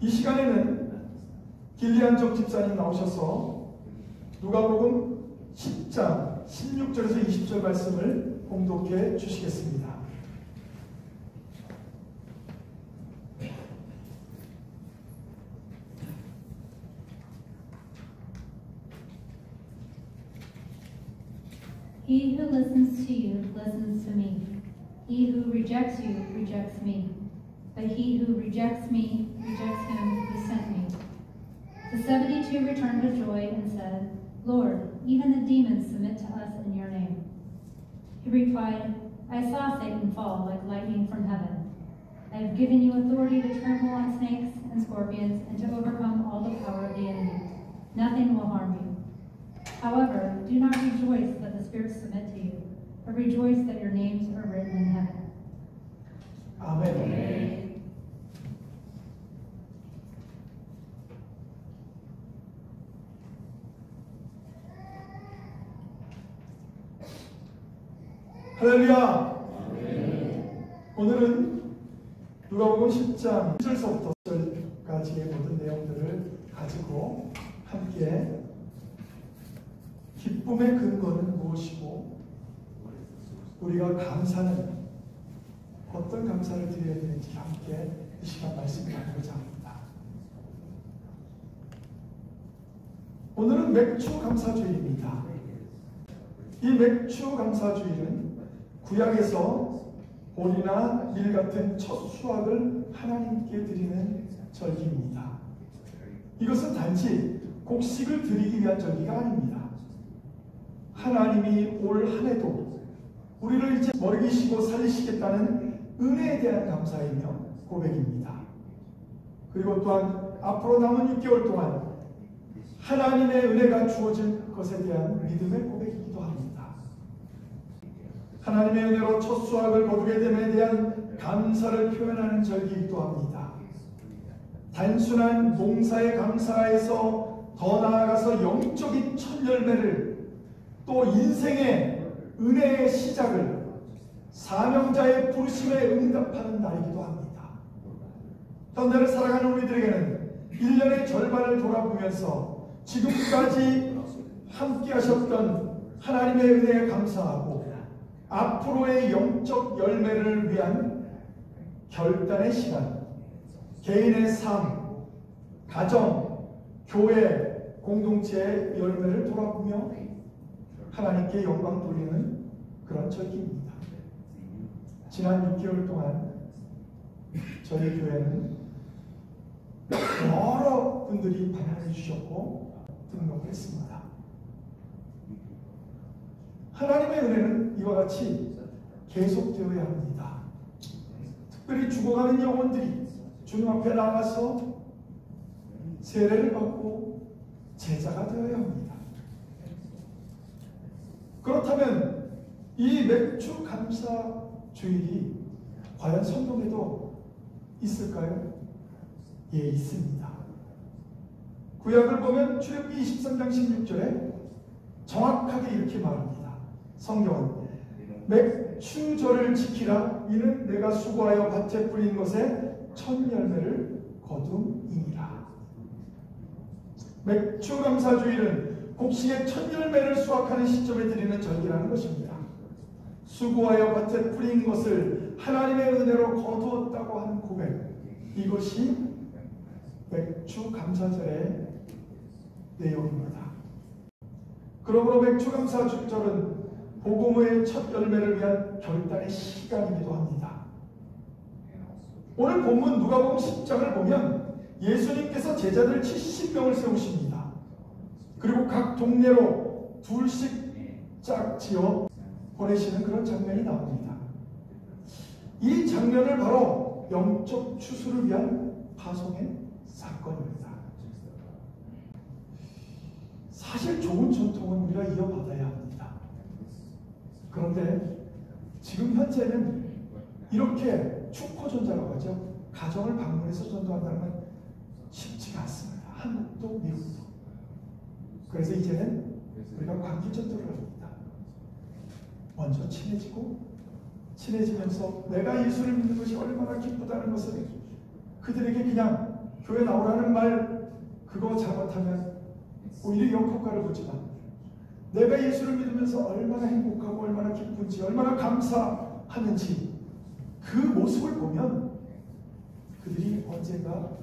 이 시간에는 길리안정 집사님 나오셔서 누가복음 10장 16절에서 20절 말씀을 봉독해 주시겠습니다. He who listens to you listens to me. He who rejects you rejects me. But he who rejects me rejects him who sent me. The 72 returned with joy and said, Lord, even the demons submit to us in your name. He replied, I saw Satan fall like lightning from heaven. I have given you authority to trample on snakes and scorpions and to overcome all the power of the enemy. Nothing will harm you. However, do not rejoice that the spirits submit to you, but rejoice that your names are written in heaven. 아멘. Amen. 할렐루야. 오늘은 누가복음 10장 1절서부터 10절까지의 모든 내용들을 가지고 함께 기쁨의 근거는 무엇이고 우리가 감사는 어떤 감사를 드려야 되는지 함께 이 시간 말씀 나누고자 합니다. 오늘은 맥주 감사주일입니다. 이 맥주 감사주일은 구약에서 보리나 밀 같은 첫 수확을 하나님께 드리는 절기입니다. 이것은 단지 곡식을 드리기 위한 절기가 아닙니다. 하나님이 올 한 해도 우리를 이제 먹이시고 살리시겠다는 은혜에 대한 감사이며 고백입니다. 그리고 또한 앞으로 남은 6개월 동안 하나님의 은혜가 주어질 것에 대한 믿음의 고백이기도 합니다. 하나님의 은혜로 첫 수확을 거두게 됨에 대한 감사를 표현하는 절기이기도 합니다. 단순한 농사의 감사에서 더 나아가서 영적인 첫 열매를 또 인생의 은혜의 시작을 사명자의 부르심에 응답하는 날이기도 합니다. 현대를 살아가는 우리들에게는 1년의 절반을 돌아보면서 지금까지 함께 하셨던 하나님의 은혜에 감사하고 앞으로의 영적 열매를 위한 결단의 시간, 개인의 삶, 가정, 교회, 공동체의 열매를 돌아보며 하나님께 영광 돌리는 그런 절기입니다. 지난 6개월 동안 저희 교회는 여러 분들이 방문해 주셨고 등록을 했습니다. 하나님의 은혜는 이와 같이 계속되어야 합니다. 특별히 죽어가는 영혼들이 주님 앞에 나가서 세례를 받고 제자가 되어야 합니다. 그렇다면 이 맥주 감사 주일이 과연 성경에도 있을까요? 예, 있습니다. 구약을 보면 출애굽기 23장 16절에 정확하게 이렇게 말합니다. 성경은 맥추절을 지키라. 이는 내가 수고하여 밭에 뿌린 것에 첫 열매를 거둠이니라. 맥주 감사주일은 곡식의 첫 열매를 수확하는 시점에 드리는 절기라는 것입니다. 수고하여 밭에 뿌린 것을 하나님의 은혜로 거두었다고 하는 고백, 이것이 맥주 감사절의 내용입니다. 그러므로 맥주 감사절은 복음의 첫 열매를 위한 결단의 시간이기도 합니다. 오늘 본문 누가복음 10장을 보면 예수님께서 제자들 70명을 세우십니다. 그리고 각 동네로 둘씩 짝지어 보내시는 그런 장면이 나옵니다. 이 장면을 바로 영적 추수를 위한 파송의 사건입니다. 사실 좋은 전통은 우리가 이어받아야 합니다. 그런데 지금 현재는 이렇게 축포전자라고 하죠. 가정을 방문해서 전도한다는 건 쉽지가 않습니다. 한국도 미국도. 그래서 이제는 우리가 관계 전도를 합니다. 먼저 친해지면서 내가 예수를 믿는 것이 얼마나 기쁘다는 것을 그들에게 그냥 교회 나오라는 말 그거 잘못하면 오히려 역효과를 보지만 내가 예수를 믿으면서 얼마나 행복하고 얼마나 기쁜지 얼마나 감사하는지 그 모습을 보면 그들이 언젠가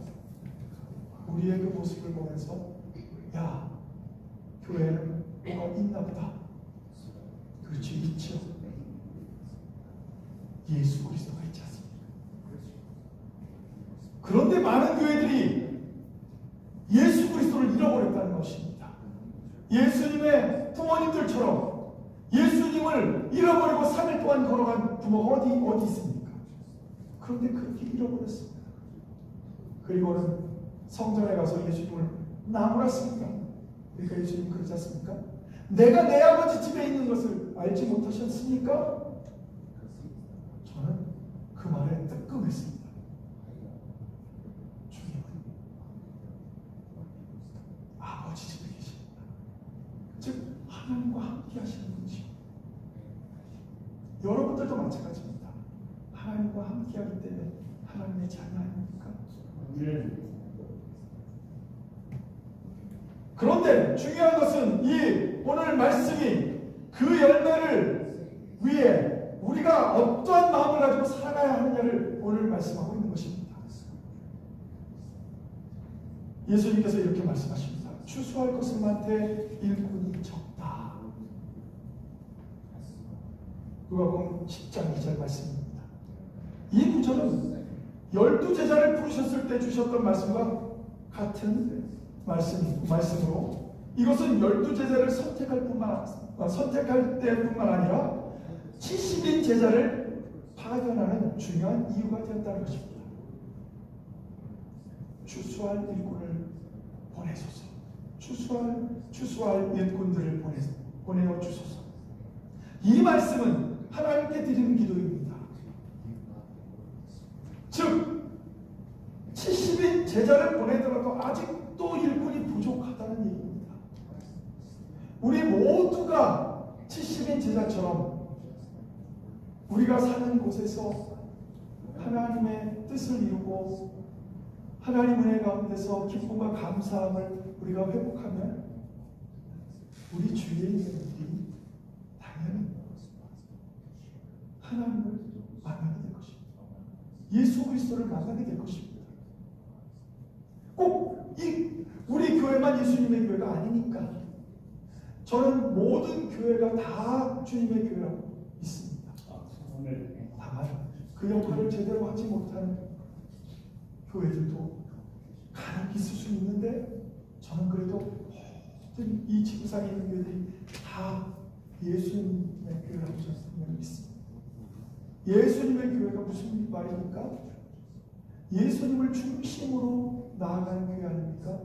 우리의 그 모습을 보면서 야, 교회는 뭐가 있나 보다. 그렇지, 있죠. 예수 그리스도가 있지 않습니까? 그런데 많은 교회들이 예수 그리스도를 잃어버렸다는 것입니다. 예수님의 부모님들처럼 예수님을 잃어버리고 3일 동안 걸어간 부모가 어디 있습니까? 그런데 그렇게 잃어버렸습니다. 그리고는 성전에 가서 예수님을 나무랐습니다. 그러니까 예수님 그러지 않습니까? 내가 내 아버지 집에 있는 것을 알지 못하셨습니까? 저는 그 말에 뜨끔했습니다. 주님은 아버지 집에 계십니다. 즉 하나님과 함께 하시는 분이시고 여러분들도 마찬가지입니다. 하나님과 함께 하기 때문에 하나님의 자녀 아닙니까? 그런데 중요한 것은 이 오늘 말씀이 그 열매를 위해 우리가 어떠한 마음을 가지고 살아가야 하느냐를 오늘 말씀하고 있는 것입니다. 예수님께서 이렇게 말씀하십니다. 추수할 것은 많되 일꾼이 적다. 누가복음 10장 2절 말씀입니다. 이 구절은 12제자를 부르셨을 때 주셨던 말씀과 같은 말씀으로 이것은 12제자를 선택할 때뿐만 아니라 70인 제자를 파견하는 중요한 이유가 되었다는 것입니다. 추수할 일꾼을 보내소서. 추수할 일꾼들을 보내어 주소서. 이 말씀은 하나님께 드리는 기도입니다. 즉 70인 제자를 보내더라도 아직도 일꾼이 부족하다는 얘기입니다. 우리 모두가 70인 제자처럼 우리가 사는 곳에서 하나님의 뜻을 이루고 하나님 은혜 가운데서 기쁨과 감사함을 우리가 회복하면 우리 주위에 있는 우리 당연히 하나님을 만나게 될 것입니다. 예수 그리스도를 만나게 될 것입니다. 꼭 우리 교회만 예수님의 교회가 아니니까 저는 모든 교회가 다 주님의 교회라고 믿습니다. 다만 그 역할을 제대로 하지 못하는 교회들도 간혹 있을 수 있는데 저는 그래도 모든 이 지구상에 있는 교회들이 다 예수님의 교회라고 저는 믿습니다. 예수님의 교회가 무슨 말입니까? 예수님을 중심으로 나아가는 교회 아닙니까?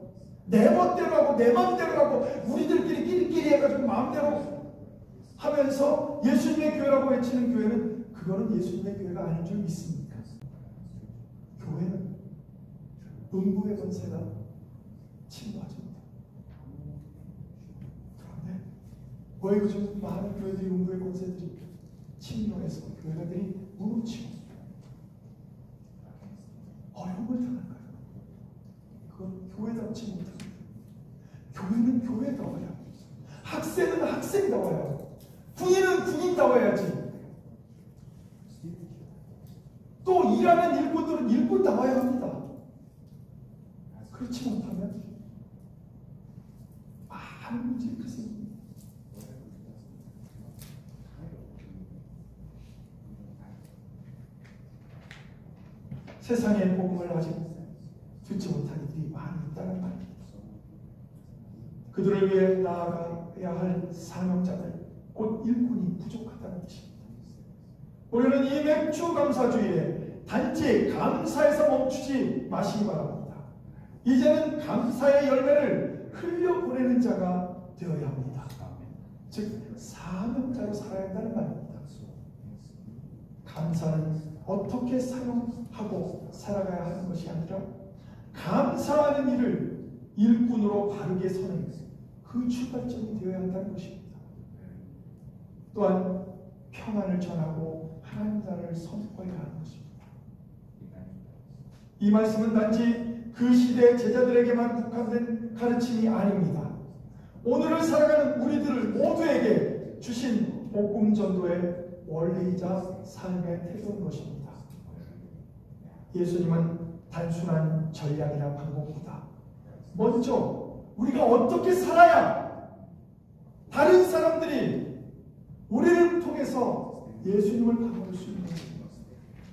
내 멋대로 하고 내 마음대로 하고 우리들끼리 끼리끼리 해가지고 마음대로 하면서 예수님의 교회라고 외치는 교회는 그거는 예수님의 교회가 아닌 줄 믿습니까? 교회는 음부의 권세가 침노하지 못합니다. 그런데 왜 요즘 많은 교회들이 음부의 권세들이 침노해서 교회들이 무너지고 어려움을 당할까요? 그건 교회답지 못합니다. 교회는 교회다워야, 학생은 학생다워야, 군인은 군인다워야지. 또 일하는 일꾼들은 일꾼다워야 합니다. 그렇지 못하면 많은 문제가 생깁니다. 세상의 복음을 아직 듣지 못한 이들이 많이 있다는 말입니다. 그들을 위해 나아가야 할 사명자들, 곧 일꾼이 부족하다는 뜻입니다. 우리는 이 맥주 감사주의에 단지 감사에서 멈추지 마시기 바랍니다. 이제는 감사의 열매를 흘려보내는 자가 되어야 합니다. 즉 사명자로 살아야 한다는 말입니다. 감사는 어떻게 사용하고 살아가야 하는 것이 아니라 감사하는 일을 일꾼으로 바르게 서는 그 출발점이 되어야 한다는 것입니다. 또한 평안을 전하고 하나님 나라를 선포해야 하는 것입니다. 이 말씀은 단지 그 시대의 제자들에게만 국한된 가르침이 아닙니다. 오늘을 살아가는 우리들 모두에게 주신 복음 전도의 원리이자 삶의 태도인 것입니다. 예수님은 단순한 전략이나 방법보다 먼저 우리가 어떻게 살아야 다른 사람들이 우리를 통해서 예수님을 바라볼 수 있는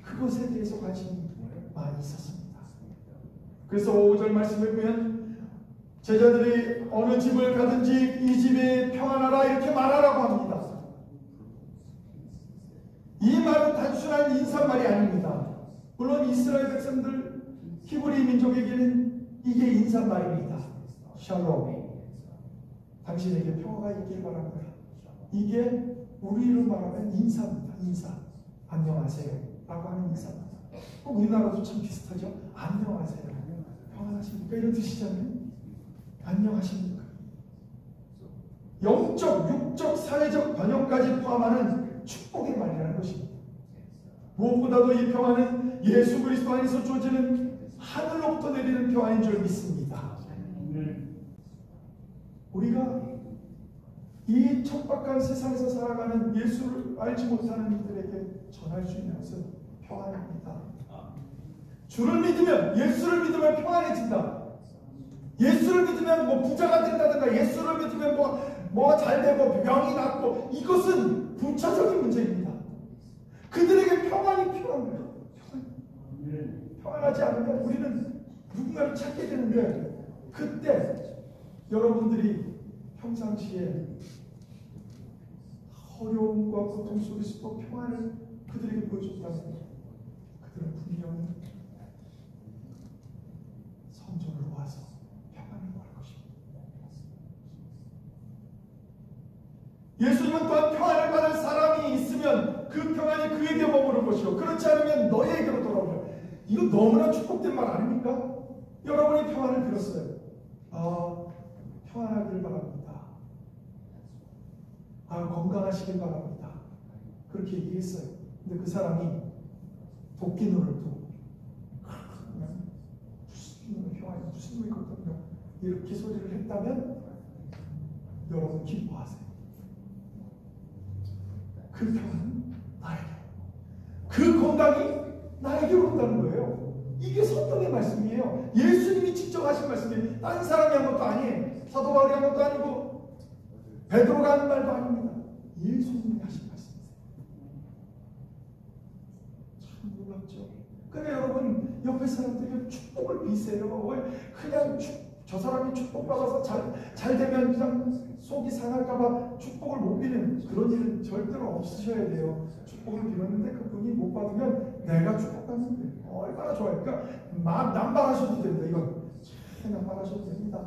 그것에 대해서 관심이 많이 있었습니다. 그래서 5절 말씀을 보면 제자들이 어느 집을 가든지 이 집에 평안하라 이렇게 말하라고 합니다. 이 말은 단순한 인사말이 아닙니다. 물론 이스라엘 백성들 히브리 민족에게는 이게 인사말입니다. 샬롬, 당신에게 평화가 있길 바랍니다. 이게 우리로 말하면 인사입니다. 인사, 안녕하세요 라고 하는 인사입니다. 우리나라도 참 비슷하죠. 안녕하세요, 평안하십니까 이런 뜻이잖아요. 안녕하십니까. 영적, 육적, 사회적 번영까지 포함하는 축복의 말이라는 것입니다. 무엇보다도 이 평화는 예수 그리스도 안에서 주어지는 하늘로부터 내리는 평화인 줄 믿습니다. 우리가 이 척박한 세상에서 살아가는 예수를 알지 못하는 이들에게 전할 수 있는 것은 평안입니다. 주를 믿으면, 예수를 믿으면 평안해진다. 예수를 믿으면 뭐 부자가 된다든가, 예수를 믿으면 뭐가 잘 되고 병이 낫고, 이것은 부차적인 문제입니다. 그들에게 평안이 필요한 거예요. 평안하지 않으면 우리는 누군가를 찾게 되는데, 그때 여러분들이 평상시에 어려움과 고통 속에서도 평안을 그들에게 보여줬다면 그들은 분명히 성전으로 와서 평안을 구할 것입니다. 예수님은 또한 평안을 받을 사람이 있으면 그 평안이 그에게 머무를 것이요 그렇지 않으면 너희에게로 돌아오리라. 이거 너무나 축복된 말 아닙니까? 여러분이 평안을 빌었어요. 평안하길 바랍니다. 건강하시길 바랍니다. 그렇게 얘기했어요. 근데 그 사람이 도끼 눈을 두고 무슨 평안이 무슨 의거든요 이렇게 소리를 했다면 여러분 기뻐하세요. 그 평안은 나에게, 그 건강이 나에게로 온다는 거예요. 이게 성경의 말씀이에요. 예수님이 직접 하신 말씀이에요. 다른 사람이 한 것도 아니에요. 사도 바울이 한 것도 아니고 베드로가 하는 말도 아닙니다. 예수님이 하신 말씀이세요. 참 놀랍죠. 그러니까 여러분 옆에 사람들에게 축복을 비세요. 그냥 저 사람이 축복받아서 잘 되면 그냥 속이 상할까봐 축복을 못 비는 그런 일은 절대로 없으셔야 돼요. 축복을 빌었는데 그분이 못 받으면 내가 축복받는 거예요. 얼마나 좋아요. 그러니까 남발하셔도 됩니다. 이건 남발하셔도 됩니다.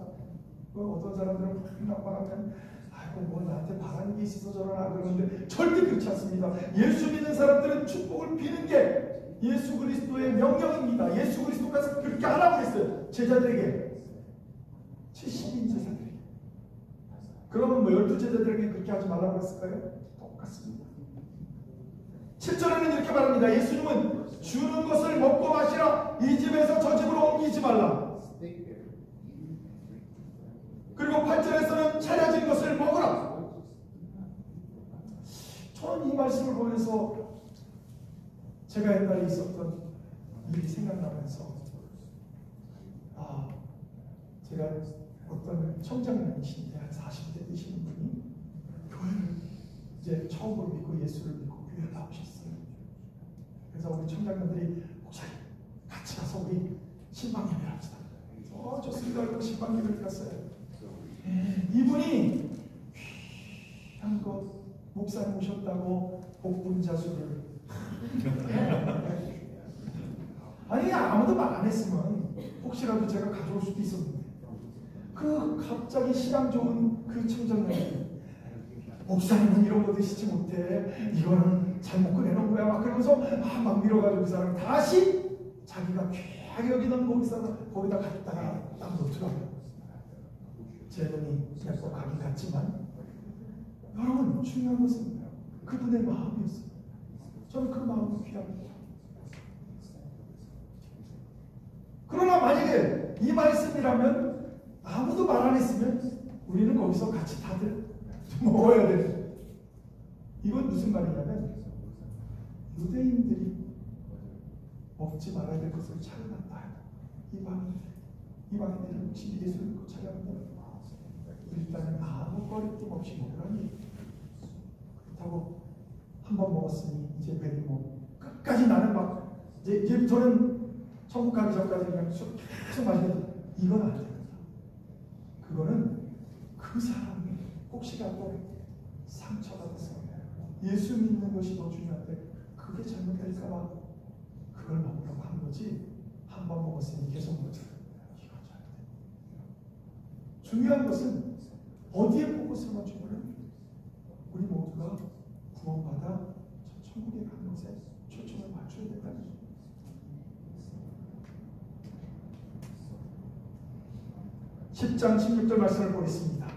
어떤 사람들은 남발하면 아이고 뭐 나한테 바라는 게 있어서 저러나 그러는데 절대 그렇지 않습니다. 예수 믿는 사람들은 축복을 비는 게 예수 그리스도의 명령입니다. 예수 그리스도께서 그렇게 하라고 했어요. 제자들에게, 70인 제자들에게. 그러면 뭐 12제자들에게 그렇게 하지 말라고 했을까요? 똑같습니다. 7절에는 이렇게 말합니다. 예수님은 주는 것을 먹고 마시라. 이 집에서 저 집으로 옮기지 말라. 그리고 8절에서는 차려진 것을 먹으라. 저는 이 말씀을 보면서 제가 옛날에 있었던 일이 생각나면서 제가 어떤 청장님이신데 한 40대 되시는 분이 교회를 이제 처음으로 믿고 예수를 믿고 교회를 나오셨어요. 그래서 우리 청장님들이 목사님 같이 가서 우리 신방예배를 합시다. 좋습니다. 그리고 신방예배를 갔어요. 이분이 귀한 거 목사님 오셨다고 복분자수를 아니 아무도 말 안 했으면 혹시라도 제가 가져올 수도 있었는데 그 갑자기 신앙 좋은 그 청장님 목사님은 이런 거 드시지 못해 이거는 잘못 꺼내놓은 거야 막 그러면서 막 밀어가지고 그 사람이 다시 자기가 귀하게 여기던 거기다 갖다가 딱 놓더라고요. 제 눈이 약속하긴 같지만 여러분 중요한 것은 그분의 마음이었어요. 저는 그 마음이 귀합니다. 그러나 만약에 만약에 이 말씀이라면 아무도 말 안 했으면 우리는 거기서 같이 다들 먹어야 돼. 이건 무슨 말이냐면 유대인들이 먹지 말아야 될 것을 차려놨다. 이방인들은 혹시 예수를 믿고 찾아간다면 일단은 아무 거리낌 없이 먹으라니. 그렇다고 한 번 먹었으니 이제 배를 끝까지 나는 막 이제부터는 천국 가기 전까지 그냥 계속 마시면서 이건 안 됩니다. 그거는 그 사람이 혹시라도 상처받아서 예수 믿는 것이 더 중요한데 그게 잘못될까봐 그걸 먹으라고 하는 거지. 한 번 먹었으니 계속 먹자. 이건 잘 돼. 중요한 것은 어디에 포커스를 맞추면 우리 모두가 구원받아 저 천국에 가는 것에 초점을 맞춰야 된다는 거죠. 10장 16절 말씀을 보겠습니다.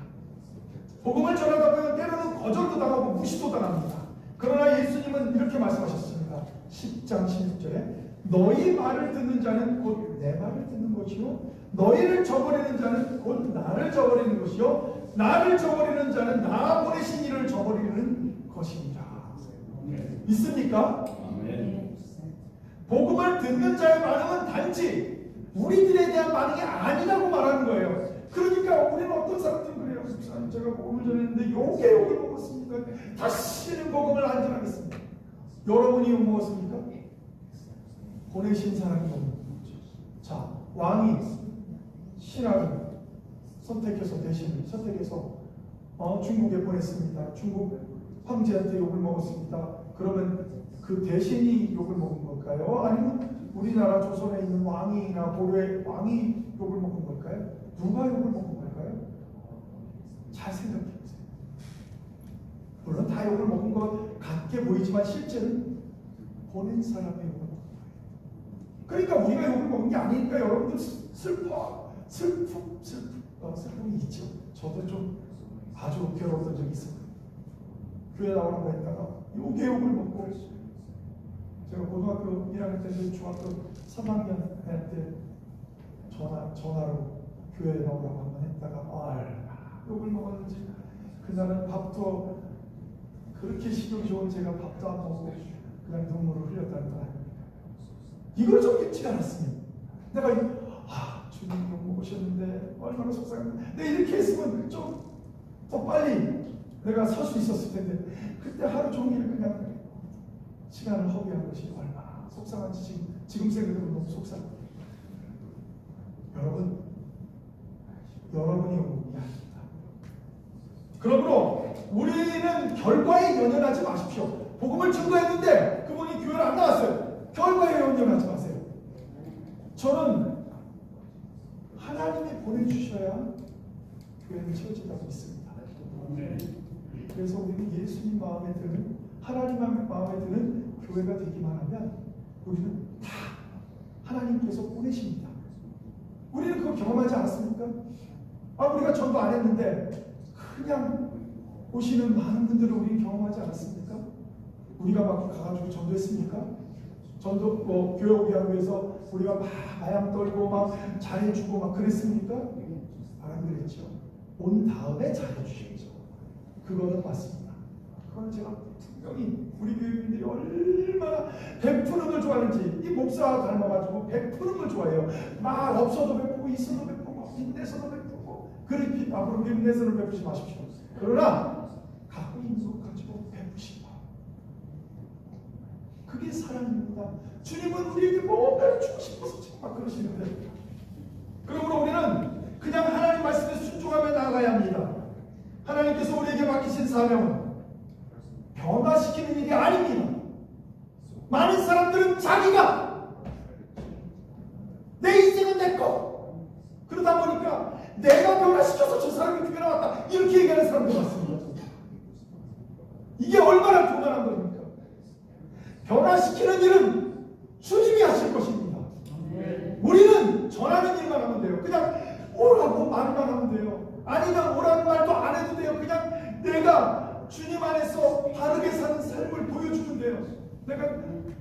복음을 전하다 보면 때로는 거절도 당하고 무시도 당합니다. 그러나 예수님은 이렇게 말씀하셨습니다. 10장 16절에 너희 말을 듣는 자는 곧 내 말을 듣는 것이요 너희를 저버리는 자는 곧 나를 저버리는 것이요 나를 저버리는 자는 나 보내신 이를 저버리는 것입니다. 믿습니까? 복음을 듣는 자의 반응은 단지 우리들에 대한 반응이 아니라고 말하는 거예요. 그러니까 우리는 어떤 사람들이 그래요. 목사님 제가 복음을 전했는데 욕을 먹었습니다. 다시는 복음을 안 전하겠습니다. 여러분이 욕 먹었습니까? 보내신 사람이 욕 먹었죠. 자, 왕이 신하를 선택해서 대신을 선택해서 중국에 보냈습니다. 중국 황제한테 욕을 먹었습니다. 그러면 그 대신이 욕을 먹은 걸까요? 아니면 우리나라 조선에 있는 왕이나 고려의 왕이 욕을 먹은 걸까요? 누가 욕을 먹은 걸까요? 잘 생각해 보세요. 물론 다 욕을 먹은 것 같게 보이지만 실제는 보낸 사람의 욕을 먹은 거예요. 그러니까 우리가 욕을 먹은 게 아니니까 여러분들 슬픔이 있죠. 저도 좀 아주 괴로웠던 적이 있어요. 교회 나오라고 했다가 욕을 먹고 제가 고등학교 1학년 때 중학교 3학년 때 전화로 교회에 나오라고 한번 했다가 욕을 먹었는지 그날은 밥도 그렇게 식욕이 좋은 제가 밥도 안 먹고 그냥 눈물을 흘렸다는 거 아닙니까? 이걸 좀 믿지 않았으면 내가 주님 욕 먹으셨는데 얼마나 속상했는데 내가 이렇게 했으면 좀 더 빨리 내가 설 수 있었을 텐데 그때 하루 종일 그냥 시간을 허비한 것이 얼마나 속상한지 지금 생각해보면 너무 속상해요. 여러분이 욕이 아닙니다. 그러므로 우리는 결과에 연연하지 마십시오. 복음을 증거했는데 그분이 교회를 안 나왔어요. 결과에 연연하지 마세요. 저는 하나님이 보내주셔야 교회는 채워진다고 믿습니다. 그래서 우리는 예수님 마음에 드는 하나님 마음에 드는 교회가 되기만 하면 우리는 다 하나님께서 보내십니다. 우리는 그거 경험하지 않았습니까? 우리가 전도 안 했는데 그냥 오시는 많은 분들을 우리는 경험하지 않았습니까? 우리가 막 가가지고 전도했습니까? 전도 교회 오게 하기 위해서 우리가 막 마양 떨고 막 잘해주고 막 그랬습니까? 안 그랬죠. 온 다음에 잘해주셨죠. 그거는 맞습니다. 그거는 제가 분명히 우리 교육인들이 얼마나 베푸는 걸 좋아하는지 이 목사 닮아가지고 베푸는 걸 좋아해요. 막 없어도 베푸고 있어도 베푸고 빚내서도 베푸고 그렇게 앞으로 빚내서는 베푸지 마십시오. 그러나 갖고 있는 것 가지고 베푸시라. 그게 사랑입니다. 주님은 우리에게 뭔가를 주고 싶어서 지금 막 그러시는데 그러므로 우리는 그냥 하나님 말씀에 순종하며 나아가야 합니다. 하나님께서 우리에게 맡기신 사명은 변화시키는 일이 아닙니다. 많은 사람들은 자기가 내 인생은 내 것 그러다 보니까 내가 변화시켜서 저 사람이 교회 나왔다 이렇게 얘기하는 사람들 많습니다. 이게 얼마나 교만한 겁니까? 변화시키는 일은 주님이 하실 것입니다. 우리는 전하는 일만 하면 돼요. 그냥 오라고 말만 하면 돼요. 아니면 오라는 말도 안 해도 돼요. 그냥 내가 주님 안에서 바르게 사는 삶을 보여주면 돼요. 내가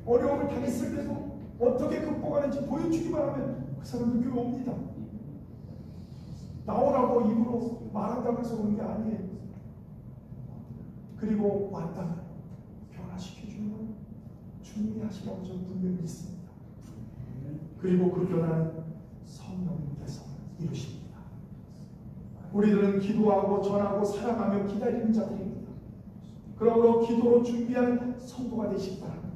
어려움을 당했을 때도 어떻게 극복하는지 보여주기만 하면 그 사람도 교회 옵니다. 나오라고 입으로 말한다고 해서 오는 게 아니에요. 그리고 왔다면 변화시켜주는 건 준비하시라고 저는 분명히 믿습니다. 그리고 그 변화는 성령님께서 이루십니다. 우리들은 기도하고 전하고 사랑하며 기다리는 자들입니다. 그러므로 기도로 준비한 성도가 되시기 바랍니다.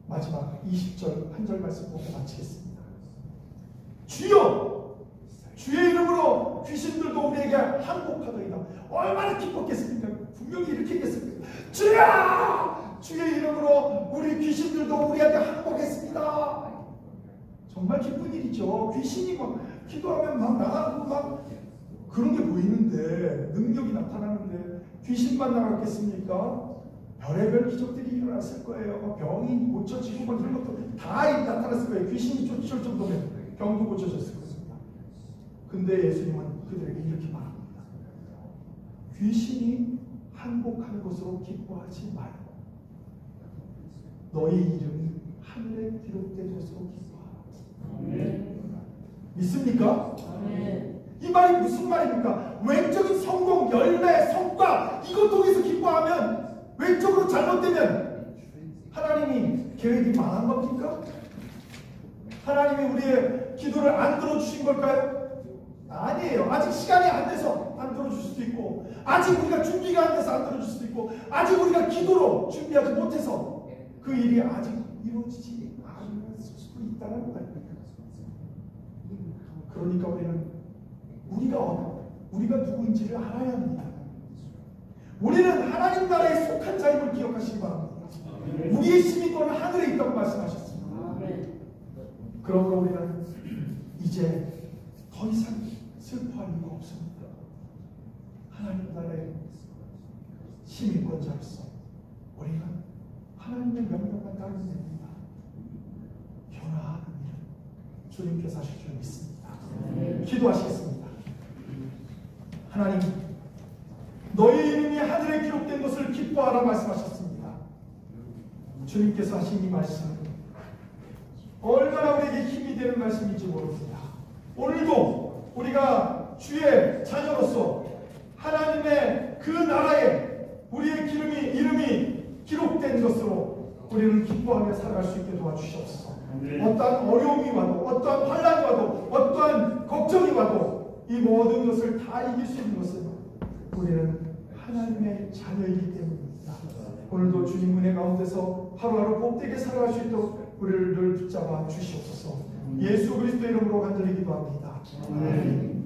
마지막 20절 한 절 말씀 보고 마치겠습니다. 주여! 주의 이름으로 귀신들도 우리에게 항복하더이다. 얼마나 기뻤겠습니까? 분명히 이렇게 했겠습니까? 주여! 주의 이름으로 우리 귀신들도 우리한테 항복했습니다. 정말 기쁜 일이죠. 귀신이 막 기도하면 막 나가고 막 그런 게 보이는데, 능력이 나타나는데 귀신만 나갔겠습니까? 별의별 기적들이 일어났을 거예요. 병이 고쳐지고 뭐 이런 것도 다 나타났을 거예요. 귀신이 쫓을 정도면 병도 고쳐졌을 것입니다. 근데 예수님은 그들에게 이렇게 말합니다. 귀신이 항복하는 것으로 기뻐하지 말고 너희 이름이 하늘에 기록된 것으로 기뻐하라. 믿습니까? 이 말이 무슨 말입니까? 외적인 성공, 열매, 성과 이것 통해서 기뻐하면, 외적으로 잘못되면 하나님이 계획이 망한 겁니까? 하나님이 우리의 기도를 안 들어주신 걸까요? 아니에요. 아직 시간이 안 돼서 안 들어줄 수도 있고, 아직 우리가 준비가 안 돼서 안 들어줄 수도 있고, 아직 우리가 기도로 준비하지 못해서 그 일이 아직 이루어지지 않을 수도 있다는 거예요. 그러니까 우리가 누구인지를 알아야 합니다. 우리는 하나님 나라에 속한 자임을 기억하시기 바랍니다. 우리의 시민권은 하늘에 있다고 말씀하셨습니다. 그러므로 우리는 이제 더 이상 슬퍼할 이유가 없습니다. 하나님 나라의 시민권자로서 우리는 하나님의 명령만 따르면 됩니다. 변화하는 일은 주님께서 하실 줄 믿습니다. 기도하시겠습니다. 하나님, 너희 이름이 하늘에 기록된 것을 기뻐하라 말씀하셨습니다. 주님께서 하신 이 말씀은 얼마나 우리에게 힘이 되는 말씀인지 모릅니다. 오늘도 우리가 주의 자녀로서 하나님의 그 나라에 우리의 이름이 기록된 것으로 우리는 기뻐하며 살아갈 수 있게 도와주시옵소서. 어떠한 어려움이 와도, 어떠한 환난이 와도, 어떠한 걱정이 와도 이 모든 것을 다 이길 수 있는 것은 우리는 하나님의 자녀이기 때문입니다. 오늘도 주님 은혜 가운데서 하루하루 복되게 살아갈 수 있도록 우리를 붙잡아 주시옵소서. 예수 그리스도 이름으로 간절히 기도합니다. 아멘.